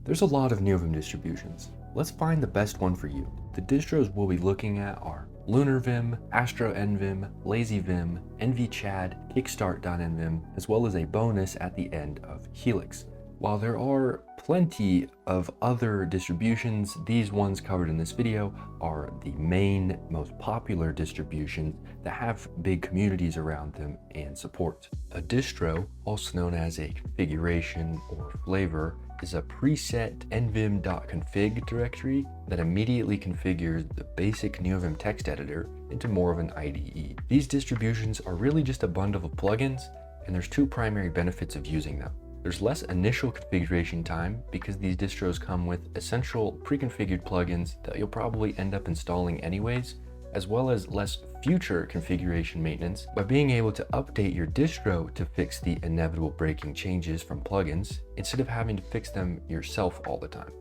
There's a lot of Neovim distributions. Let's find the best one for you. The distros we'll be looking at are LunarVim, AstroNvim, LazyVim, NvChad, Kickstart.Nvim, as well as a bonus at the end of Helix. While there are plenty of other distributions, these ones covered in this video are the main, most popular distributions that have big communities around them and support. A distro, also known as a configuration or flavor, is a preset nvim.config directory that immediately configures the basic Neovim text editor into more of an IDE. These distributions are really just a bundle of plugins, and there's two primary benefits of using them. There's less initial configuration time because these distros come with essential pre-configured plugins that you'll probably end up installing anyways, as well as less future configuration maintenance by being able to update your distro to fix the inevitable breaking changes from plugins instead of having to fix them yourself all the time.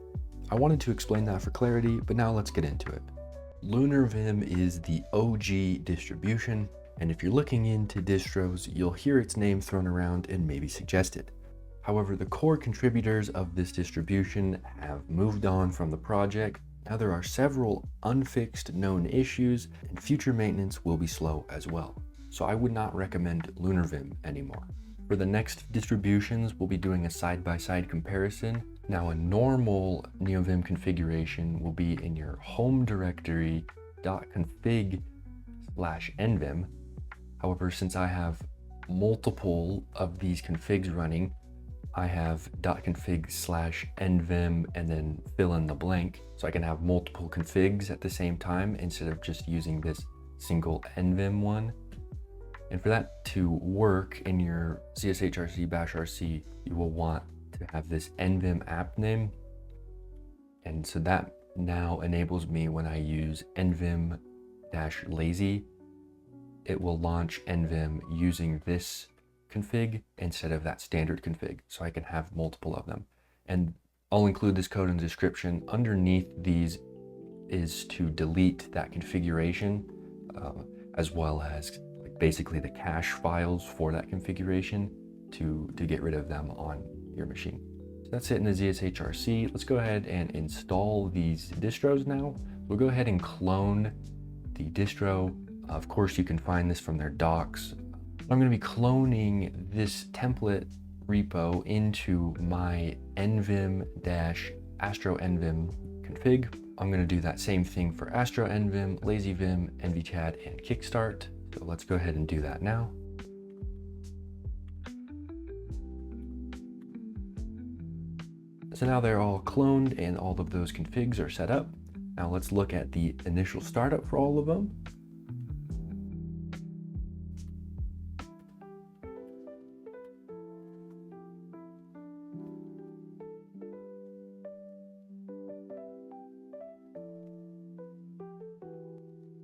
I wanted to explain that for clarity, but now let's get into it. LunarVim is the OG distribution, and if you're looking into distros, you'll hear its name thrown around and maybe suggested. However, the core contributors of this distribution have moved on from the project. Now there are several unfixed known issues, and future maintenance will be slow as well. So I would not recommend LunarVim anymore. For the next distributions, we'll be doing a side-by-side comparison. Now a normal Neovim configuration will be in your home directory .config/nvim. However, since I have multiple of these configs running, I have .config/nvim and then fill in the blank, so I can have multiple configs at the same time instead of just using this single nvim one. And for that to work in your zshrc bashrc, you will want to have this nvim app name. And so that now enables me, when I use nvim-lazy, it will launch nvim using this config instead of that standard config, so I can have multiple of them. And I'll include this code in the description. Underneath these is to delete that configuration, as well as basically the cache files for that configuration to get rid of them on your machine. So that's it in the zshrc. Let's go ahead and install these distros now. We'll go ahead and clone the distro. Of course, you can find this from their docs. I'm going to be cloning this template repo into my nvim-AstroNvim config. I'm going to do that same thing for AstroNvim, LazyVim, NvChad, and Kickstart. So let's go ahead and do that now. So now they're all cloned and all of those configs are set up. Now let's look at the initial startup for all of them.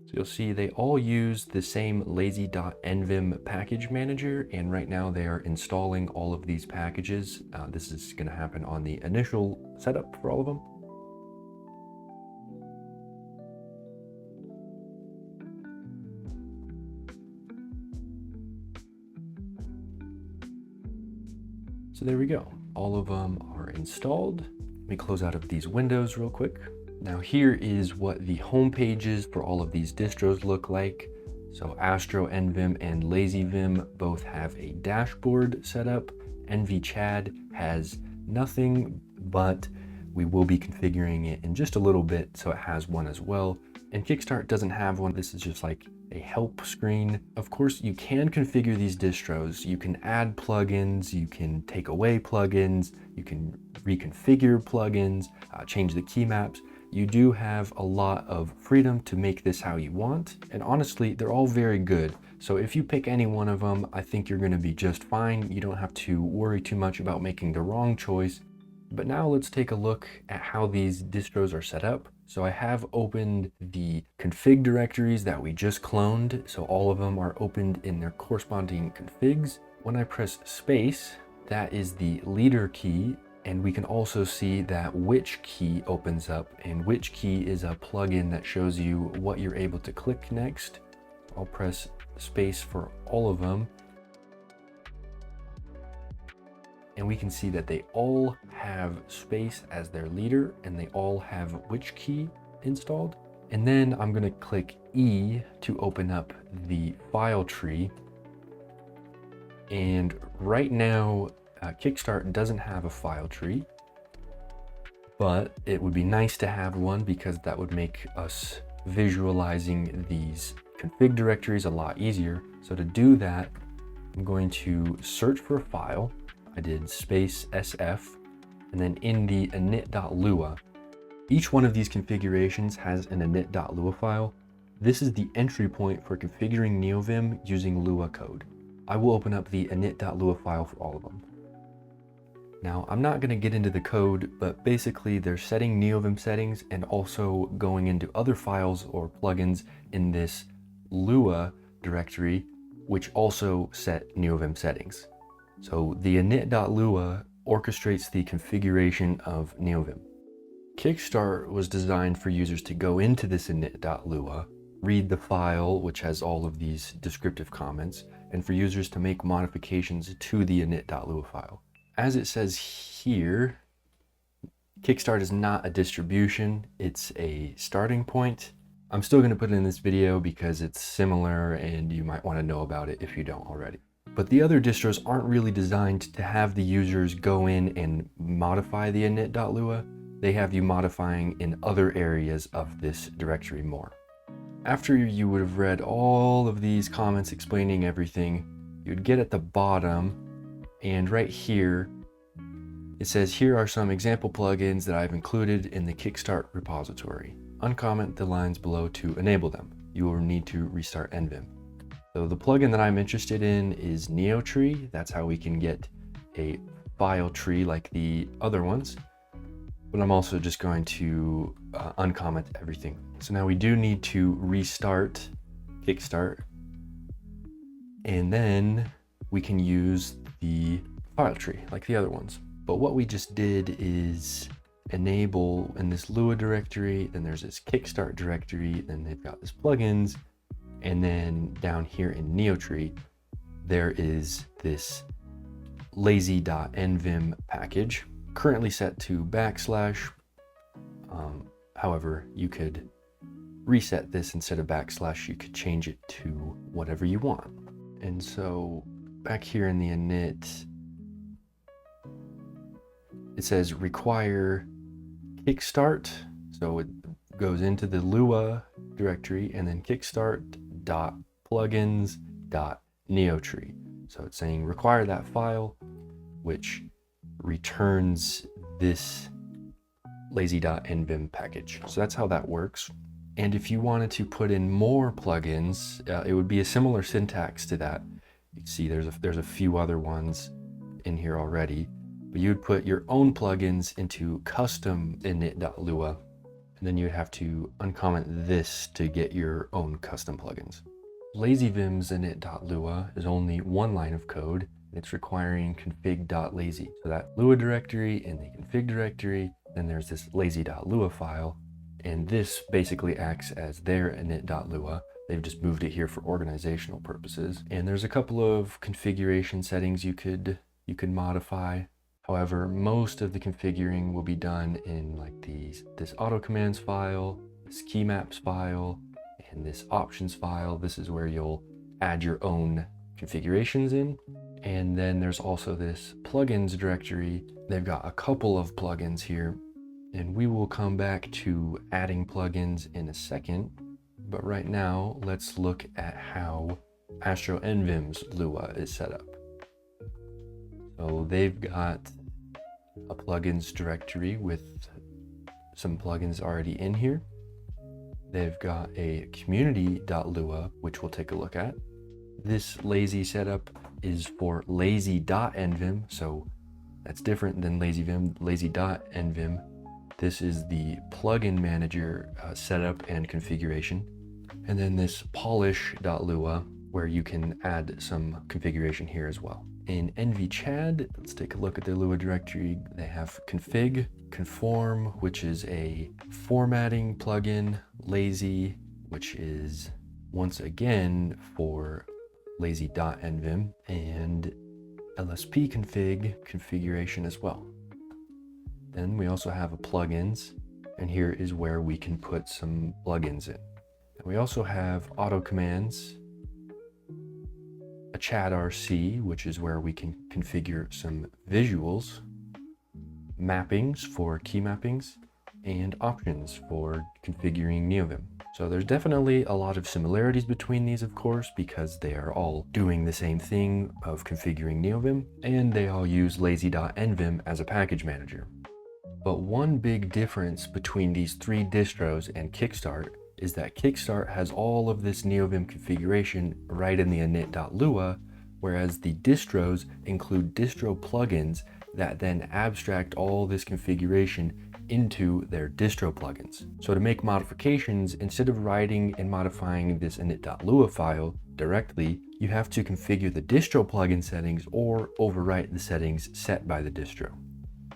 So you'll see they all use the same lazy.nvim package manager, and right now they are installing all of these packages. This is going to happen on the initial setup for all of them. So there we go. All of them are installed. Let me close out of these windows real quick. Now here is what the home pages for all of these distros look like. So AstroNvim and LazyVim both have a dashboard set up. NvChad has nothing, but we will be configuring it in just a little bit, so it has one as well. And Kickstart doesn't have one. This is just like a help screen. Of course, you can configure these distros. You can add plugins, you can take away plugins, you can reconfigure plugins, change the key maps. You do have a lot of freedom to make this how you want. And honestly, they're all very good. So if you pick any one of them, I think you're going to be just fine. You don't have to worry too much about making the wrong choice. But now let's take a look at how these distros are set up. So I have opened the config directories that we just cloned. So all of them are opened in their corresponding configs. When I press space, that is the leader key. And we can also see that which key opens up, and which key is a plugin that shows you what you're able to click next. I'll press space for all of them. and we can see that they all have space as their leader and they all have which key installed. And then I'm going to click E to open up the file tree. And right now, Kickstart doesn't have a file tree, but it would be nice to have one because that would make us visualizing these config directories a lot easier. So to do that, I'm going to search for a file. I did space SF, and then in the init.lua, each one of these configurations has an init.lua file. This is the entry point for configuring Neovim using Lua code. I will open up the init.lua file for all of them. Now, I'm not going to get into the code, but basically they're setting Neovim settings and also going into other files or plugins in this Lua directory, which also set Neovim settings. So the init.lua orchestrates the configuration of Neovim. Kickstart was designed for users to go into this init.lua, read the file, which has all of these descriptive comments, and for users to make modifications to the init.lua file. As it says here, Kickstart is not a distribution, it's a starting point. I'm still going to put it in this video because it's similar and you might want to know about it if you don't already. But the other distros aren't really designed to have the users go in and modify the init.lua. They have you modifying in other areas of this directory more. After you would have read all of these comments explaining everything, you'd get at the bottom, and right here, it says, here are some example plugins that I've included in the Kickstart repository. Uncomment the lines below to enable them. You will need to restart NvIM. So the plugin that I'm interested in is NeoTree. That's how we can get a file tree like the other ones. But I'm also just going to uncomment everything. So now we do need to restart Kickstart, and then we can use the file tree like the other ones. But what we just did is enable in this Lua directory, then there's this Kickstart directory, then they've got this plugins, and then down here in NeoTree, there is this lazy.nvim package, currently set to \. However, you could reset this instead of \, you could change it to whatever you want. And so back here in the init, it says require Kickstart. So it goes into the Lua directory and then kickstart.plugins.neotree. So it's saying require that file, which returns this lazy.nvim package. So that's how that works. And if you wanted to put in more plugins, it would be a similar syntax to that. You can see there's a few other ones in here already, but you'd put your own plugins into custom init.lua, and then you'd have to uncomment this to get your own custom plugins. LazyVim's init.lua is only one line of code. It's requiring config.lazy. So that Lua directory in the config directory, then there's this lazy.lua file, and this basically acts as their init.lua. They've just moved it here for organizational purposes. And there's a couple of configuration settings you could modify. However, most of the configuring will be done in like this auto commands file, this key maps file, and this options file. This is where you'll add your own configurations in. And then there's also this plugins directory. They've got a couple of plugins here, and we will come back to adding plugins in a second. But right now, let's look at how AstroNvim's Lua is set up. So they've got a plugins directory with some plugins already in here. They've got a community.lua, which we'll take a look at. This lazy setup is for lazy.nvim, so that's different than LazyVim. Lazy.nvim. This is the plugin manager setup and configuration. And then this polish.lua, where you can add some configuration here as well. In NvChad, let's take a look at the Lua directory. They have config, conform, which is a formatting plugin, lazy, which is once again for lazy.nvim, and LSP config configuration as well. Then we also have a plugins, and here is where we can put some plugins in. And we also have auto commands, a ChadRC, which is where we can configure some visuals, mappings for key mappings, and options for configuring Neovim. So there's definitely a lot of similarities between these, of course, because they are all doing the same thing of configuring Neovim, and they all use lazy.nvim as a package manager. But one big difference between these three distros and Kickstart is that Kickstart has all of this Neovim configuration right in the init.lua, whereas the distros include distro plugins that then abstract all this configuration into their distro plugins. So to make modifications, instead of writing and modifying this init.lua file directly, you have to configure the distro plugin settings or overwrite the settings set by the distro.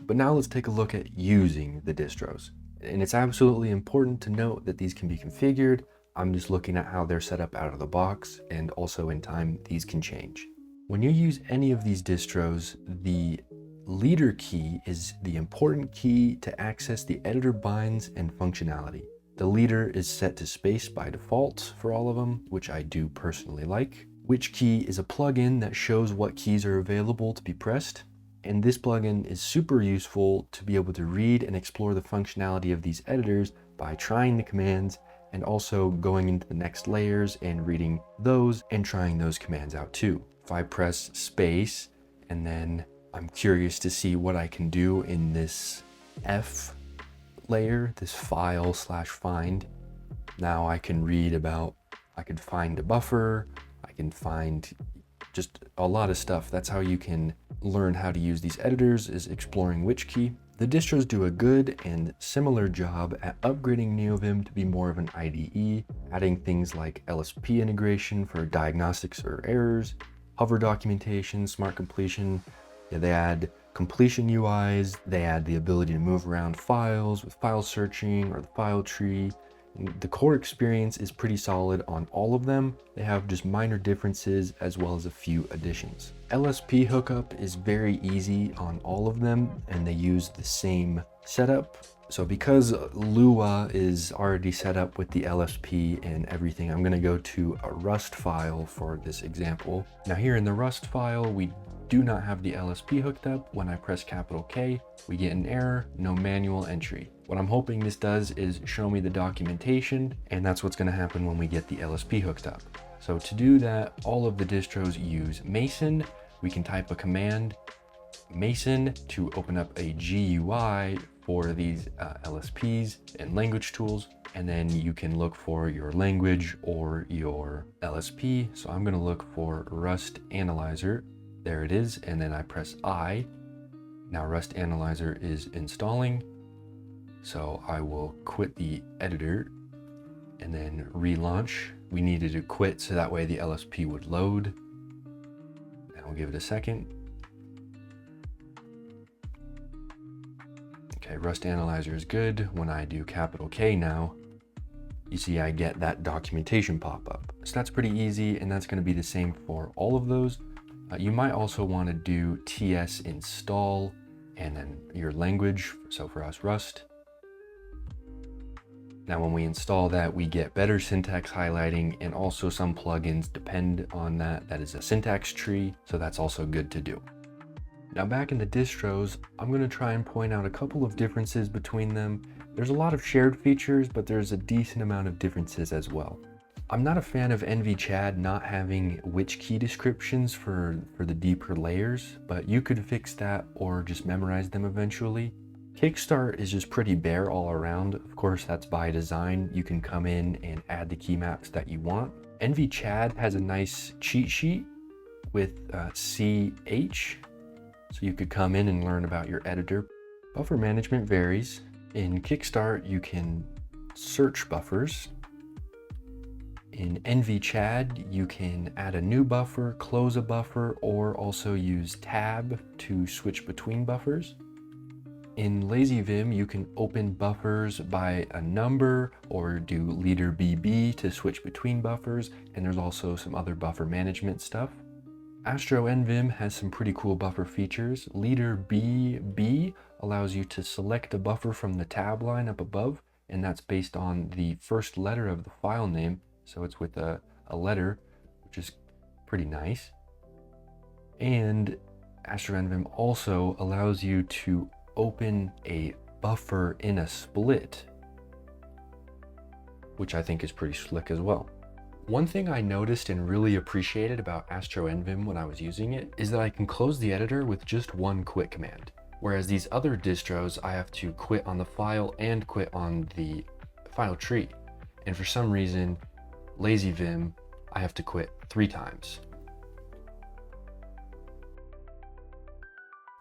But now let's take a look at using the distros. And it's absolutely important to note that these can be configured. I'm just looking at how they're set up out of the box, and also in time, these can change. When you use any of these distros, the leader key is the important key to access the editor binds and functionality. The leader is set to space by default for all of them, which I do personally like. Which key is a plugin that shows what keys are available to be pressed. And this plugin is super useful to be able to read and explore the functionality of these editors by trying the commands and also going into the next layers and reading those and trying those commands out too. If I press space and then I'm curious to see what I can do in this F layer, this file/find. Now I can read about, I could find a buffer, I can find just a lot of stuff. That's how you can learn how to use these editors, is exploring which key. The distros do a good and similar job at upgrading Neovim to be more of an IDE, adding things like LSP integration for diagnostics or errors, hover documentation, smart completion. Yeah, they add completion UIs, they add the ability to move around files with file searching or the file tree. And the core experience is pretty solid on all of them. They have just minor differences as well as a few additions. LSP hookup is very easy on all of them, and they use the same setup. So because Lua is already set up with the LSP and everything, I'm gonna go to a Rust file for this example. Now here in the Rust file, we do not have the LSP hooked up. When I press capital K, we get an error, no manual entry. What I'm hoping this does is show me the documentation, and that's what's gonna happen when we get the LSP hooked up. So to do that, all of the distros use Mason. We can type a command, Mason, to open up a GUI for these LSPs and language tools. And then you can look for your language or your LSP. So I'm gonna look for Rust Analyzer. There it is, and then I press I. Now Rust Analyzer is installing. So I will quit the editor and then relaunch. We needed to quit so that way the LSP would load. Now we'll give it a second. Okay, Rust Analyzer is good. When I do capital K now, you see I get that documentation pop up. So that's pretty easy, and that's gonna be the same for all of those. You might also want to do ts install and then your language. So for us, Rust. Now when we install that, we get better syntax highlighting, and also some plugins depend on that. That is a syntax tree, so that's also good to do. Now back in the distros, I'm going to try and point out a couple of differences between them. There's a lot of shared features, but there's a decent amount of differences as well. I'm not a fan of NvChad not having which key descriptions for the deeper layers, but you could fix that or just memorize them eventually. Kickstart is just pretty bare all around. Of course, that's by design. You can come in and add the key maps that you want. NvChad has a nice cheat sheet with CH, so you could come in and learn about your editor. Buffer management varies. In Kickstart, you can search buffers. In NvChad, you can add a new buffer, close a buffer, or also use tab to switch between buffers. In LazyVim, you can open buffers by a number or do leader BB to switch between buffers, and there's also some other buffer management stuff. AstroNvim has some pretty cool buffer features. Leader BB allows you to select a buffer from the tab line up above, and that's based on the first letter of the file name. So it's with a letter, which is pretty nice. And AstroNvim also allows you to open a buffer in a split, which I think is pretty slick as well. One thing I noticed and really appreciated about AstroNvim when I was using it is that I can close the editor with just one quit command. Whereas these other distros, I have to quit on the file and quit on the file tree. And for some reason, LazyVim, I have to quit 3 times.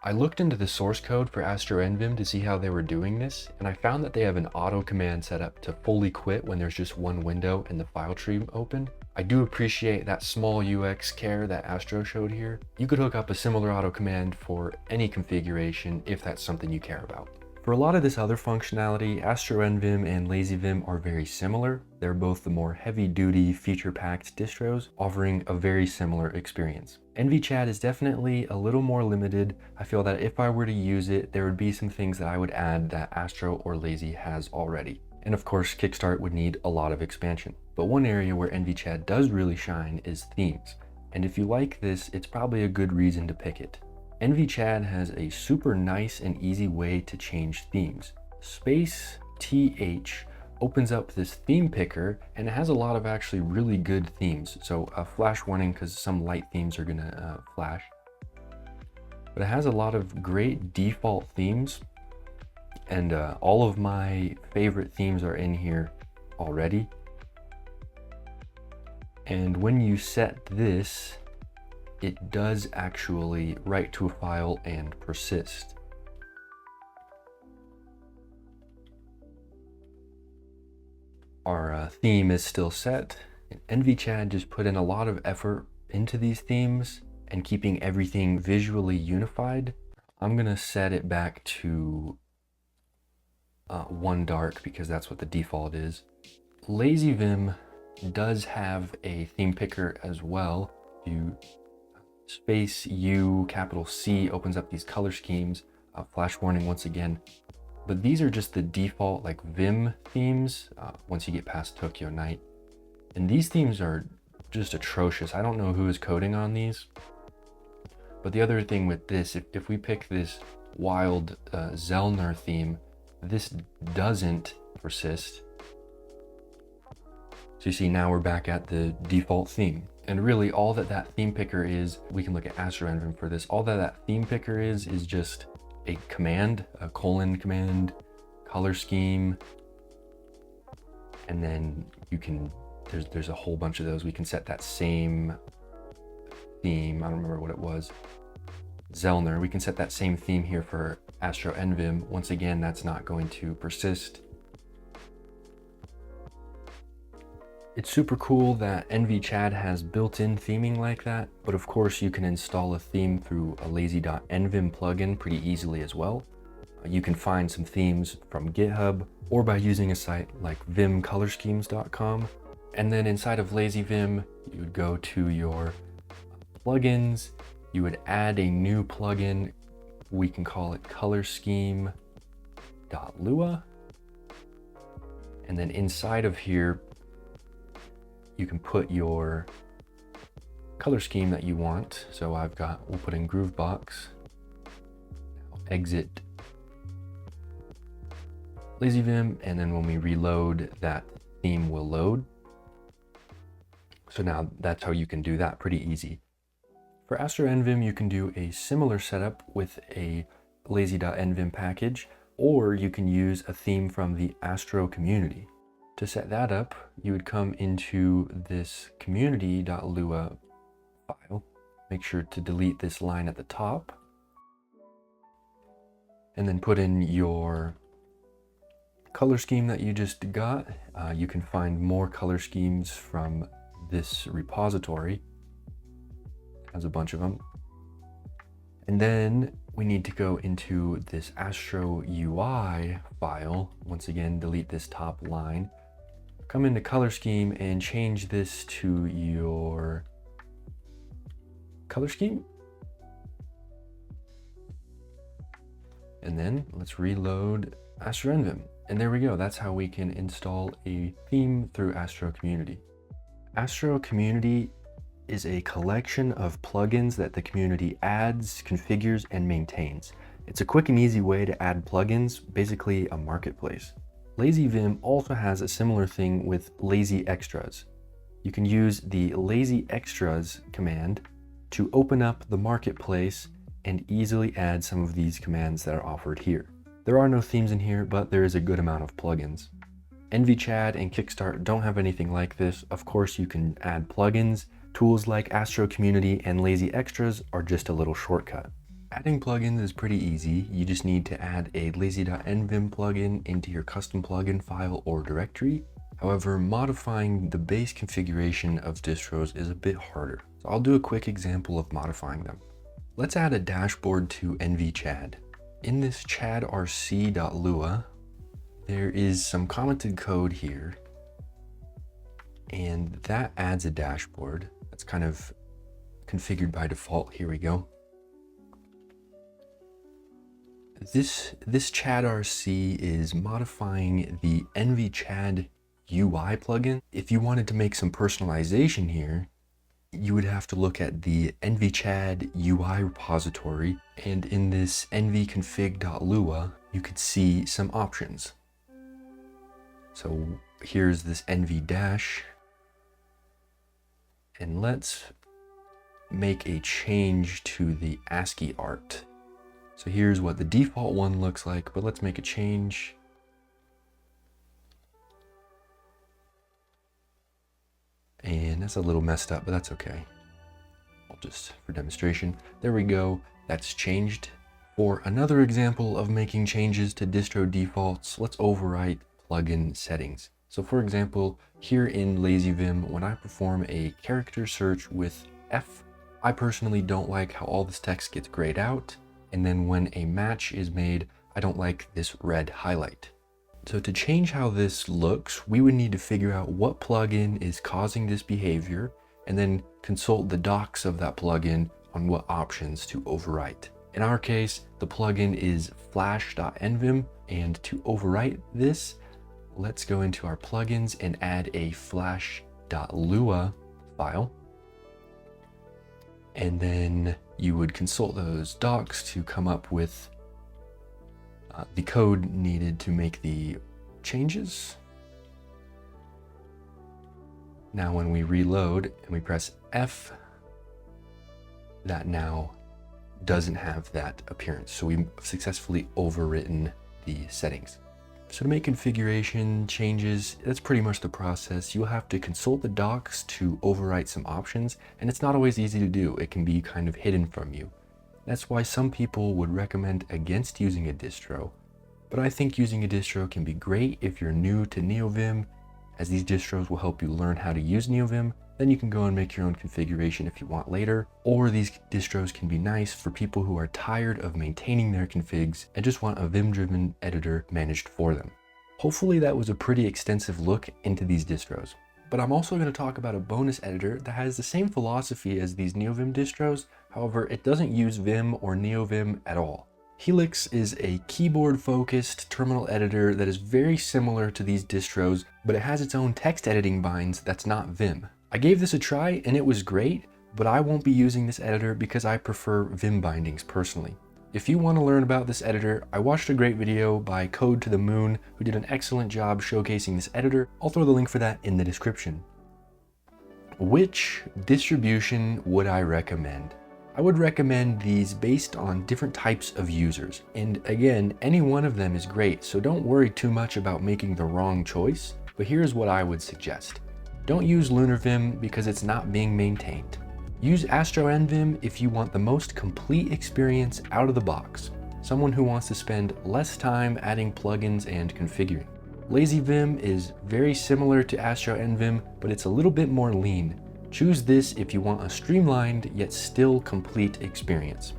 I looked into the source code for AstroNvim to see how they were doing this, and I found that they have an auto command set up to fully quit when there's just one window and the file tree open. I do appreciate that small UX care that Astro showed here. You could hook up a similar auto command for any configuration if that's something you care about. For a lot of this other functionality, AstroNvim and LazyVim are very similar. They're both the more heavy-duty, feature-packed distros, offering a very similar experience. NvChad is definitely a little more limited. I feel that if I were to use it, there would be some things that I would add that Astro or Lazy has already. And of course, Kickstart would need a lot of expansion. But one area where NvChad does really shine is themes. And if you like this, it's probably a good reason to pick it. NvChad has a super nice and easy way to change themes. Space TH opens up this theme picker, and it has a lot of actually really good themes. So a flash warning because some light themes are gonna flash. But it has a lot of great default themes, and all of my favorite themes are in here already. And when you set this, it does actually write to a file and persist. Our theme is still set. NvChad just put in a lot of effort into these themes and keeping everything visually unified. I'm gonna set it back to 1 dark because that's what the default is. LazyVim does have a theme picker as well. You space U, capital C opens up these color schemes. Flash warning once again. But these are just the default like Vim themes once you get past Tokyo Night. And these themes are just atrocious. I don't know who is coding on these. But the other thing with this, if we pick this wild Zellner theme, this doesn't persist. So you see now we're back at the default theme. And really all that theme picker is, we can look at AstroNvim for this, all that theme picker is just a command, a colon command, color scheme, and then you can, there's a whole bunch of those. We can set that same theme, I don't remember what it was, Zellner, we can set that same theme here for AstroNvim. Once again, that's not going to persist. It's super cool that NvChad has built-in theming like that, but of course you can install a theme through a lazy.nvim plugin pretty easily as well. You can find some themes from GitHub or by using a site like vimcolorschemes.com. And then inside of LazyVim, you would go to your plugins, you would add a new plugin, we can call it colorscheme.lua. And then inside of here, you can put your color scheme that you want. So we'll put in Groovebox. Now exit LazyVim, and then when we reload, that theme will load. So now that's how you can do that pretty easy. For AstroNvim, you can do a similar setup with a lazy.nvim package, or you can use a theme from the Astro community. To set that up, you would come into this community.lua file. Make sure to delete this line at the top. And then put in your color scheme that you just got. You can find more color schemes from this repository. It has a bunch of them. And then we need to go into this Astro UI file. Once again, delete this top line. Come into color scheme and change this to your color scheme. And then let's reload AstroNvim. And there we go. That's how we can install a theme through Astro Community. Astro Community is a collection of plugins that the community adds, configures, and maintains. It's a quick and easy way to add plugins, basically a marketplace. LazyVim also has a similar thing with Lazy Extras. You can use the Lazy Extras command to open up the marketplace and easily add some of these commands that are offered here. There are no themes in here, but there is a good amount of plugins. NvChad and Kickstart don't have anything like this. Of course, you can add plugins. Tools like Astro Community and Lazy Extras are just a little shortcut. Adding plugins is pretty easy. You just need to add a lazy.nvim plugin into your custom plugin file or directory. However, modifying the base configuration of distros is a bit harder. So I'll do a quick example of modifying them. Let's add a dashboard to NvChad. In this chadrc.lua, there is some commented code here, and that adds a dashboard. That's kind of configured by default. Here we go. This chadrc is modifying the NvChad UI plugin. If you wanted to make some personalization here, you would have to look at the NvChad UI repository, and in this nvconfig.lua, you could see some options. So here's this nv dash, and let's make a change to the ASCII art. So here's what the default one looks like, but let's make a change. And that's a little messed up, but that's okay. I'll just, for demonstration, there we go. That's changed. For another example of making changes to distro defaults, let's overwrite plugin settings. So for example, here in LazyVim, when I perform a character search with F, I personally don't like how all this text gets grayed out. And then when a match is made, I don't like this red highlight. So to change how this looks, we would need to figure out what plugin is causing this behavior, and then consult the docs of that plugin on what options to overwrite. In our case, the plugin is flash.nvim, and to overwrite this, let's go into our plugins and add a flash.lua file. And then you would consult those docs to come up with the code needed to make the changes. Now when we reload and we press F, that now doesn't have that appearance. So we've successfully overwritten the settings. So to make configuration changes, that's pretty much the process. You'll have to consult the docs to overwrite some options, and it's not always easy to do. It can be kind of hidden from you. That's why some people would recommend against using a distro, but I think using a distro can be great if you're new to Neovim, as these distros will help you learn how to use Neovim. Then you can go and make your own configuration if you want later, or these distros can be nice for people who are tired of maintaining their configs and just want a Vim-driven editor managed for them. Hopefully that was a pretty extensive look into these distros, but I'm also going to talk about a bonus editor that has the same philosophy as these Neovim distros. However, it doesn't use Vim or Neovim at all. Helix is a keyboard-focused terminal editor that is very similar to these distros, but it has its own text editing binds that's not Vim. I gave this a try and it was great, but I won't be using this editor because I prefer Vim bindings personally. If you want to learn about this editor, I watched a great video by Code to the Moon who did an excellent job showcasing this editor. I'll throw the link for that in the description. Which distribution would I recommend? I would recommend these based on different types of users. And again, any one of them is great, so don't worry too much about making the wrong choice. But here's what I would suggest. Don't use LunarVim because it's not being maintained. Use AstroNvim if you want the most complete experience out of the box. Someone who wants to spend less time adding plugins and configuring. LazyVim is very similar to AstroNvim, but it's a little bit more lean. Choose this if you want a streamlined yet still complete experience.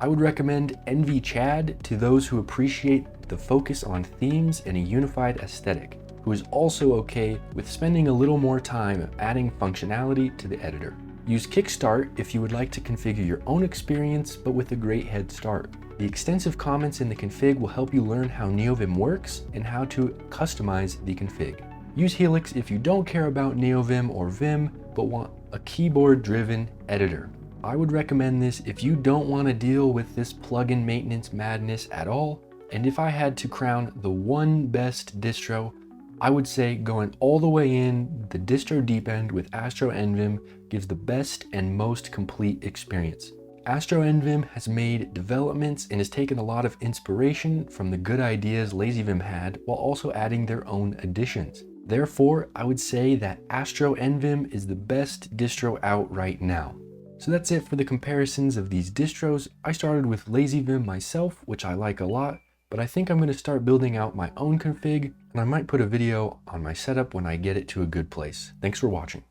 I would recommend NvChad to those who appreciate the focus on themes and a unified aesthetic, who is also okay with spending a little more time adding functionality to the editor. Use Kickstart if you would like to configure your own experience, but with a great head start. The extensive comments in the config will help you learn how Neovim works and how to customize the config. Use Helix if you don't care about Neovim or Vim, but want a keyboard-driven editor. I would recommend this if you don't want to deal with this plugin maintenance madness at all. And if I had to crown the one best distro, I would say going all the way in, the distro deep end with AstroNvim gives the best and most complete experience. AstroNvim has made developments and has taken a lot of inspiration from the good ideas LazyVim had while also adding their own additions. Therefore, I would say that AstroNvim is the best distro out right now. So that's it for the comparisons of these distros. I started with LazyVim myself, which I like a lot, but I think I'm going to start building out my own config, and I might put a video on my setup when I get it to a good place. Thanks for watching.